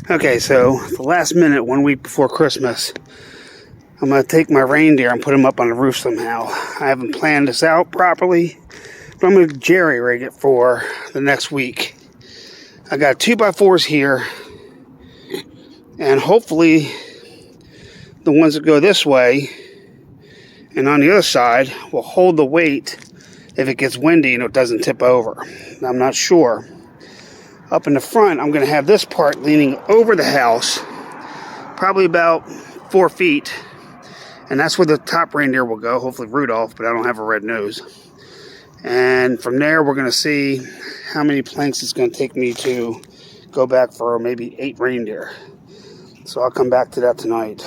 Okay, so the last minute, 1 week before Christmas, I'm going to take my reindeer and put them up on the roof somehow. I haven't planned this out properly, but I'm going to jerry rig it for the next week. I got 2x4s here, and hopefully the ones that go this way and on the other side will hold the weight if it gets windy and it doesn't tip over. I'm not sure. Up in the front, I'm going to have this part leaning over the house, probably about 4 feet, and that's where the top reindeer will go, hopefully Rudolph, but I don't have a red nose. And from there, we're going to see how many planks it's going to take me to go back for maybe 8 reindeer. So I'll come back to that tonight.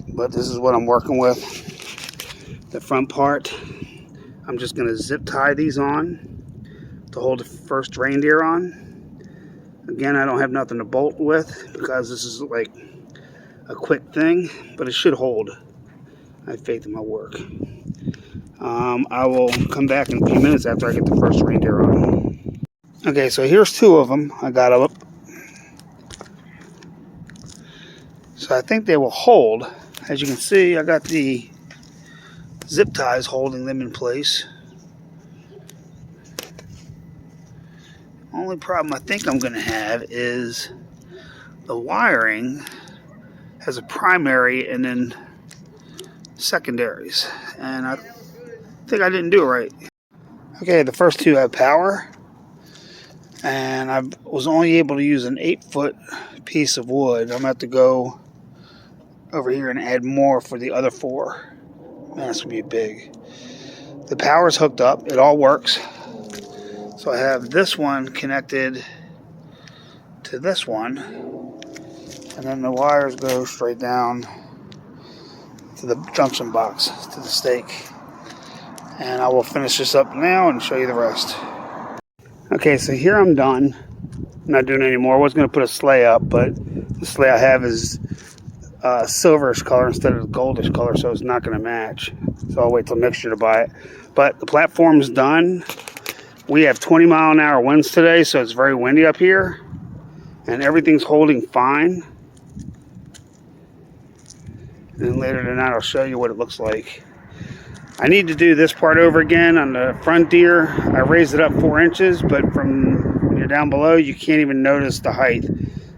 But this is what I'm working with. The front part, I'm just going to zip tie these on to hold the first reindeer on. Again, I don't have nothing to bolt with because this is like a quick thing, but it should hold. I have faith in my work. I will come back in a few minutes after I get the first reindeer on. Okay, so here's 2 of them. I got up. So I think they will hold. As you can see, I got the zip ties holding them in place. Only problem I think I'm going to have is the wiring has a primary and then secondaries, and I think I didn't do it right. Okay, the first 2 have power, and I was only able to use an 8-foot piece of wood. I'm going to have to go over here and add more for the other 4. Man, this will be big. The power's hooked up. It all works. So I have this one connected to this one, and then the wires go straight down to the junction box, to the stake. And I will finish this up now and show you the rest. Okay, so here I'm done. I'm not doing any more. I was going to put a sleigh up, but the sleigh I have is silverish color instead of goldish color, so it's not going to match. So I'll wait till next year to buy it. But the platform's done. We have 20-mile-an-hour winds today, so it's very windy up here, and everything's holding fine. And then later tonight I'll show you what it looks like. I need to do this part over again on the front deer. I raised it up 4 inches, but from when you're down below, you can't even notice the height.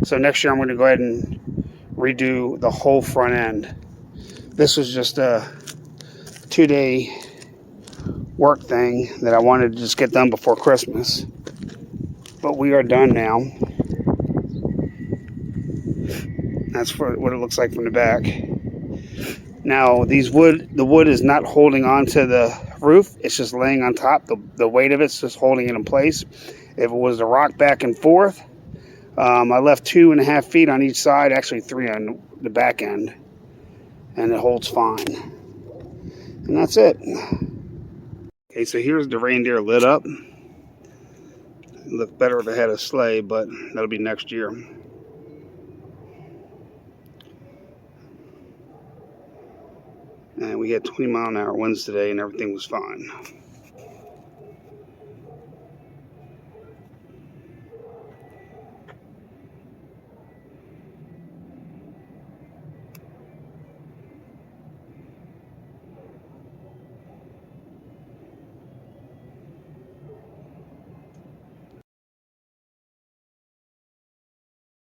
So next year I'm going to go ahead and redo the whole front end. This was just a 2-day work thing that I wanted to just get done before Christmas. But we are done now. That's what it looks like from the back. Now, the wood is not holding onto the roof. It's just laying on top. The weight of it's just holding it in place. If it was to rock back and forth, I left 2.5 feet on each side, actually 3 on the back end, and it holds fine. And that's it. Okay, so here's the reindeer lit up. It looked better if it had a sleigh, but that'll be next year. And we had 20-mile-an-hour winds today, and everything was fine.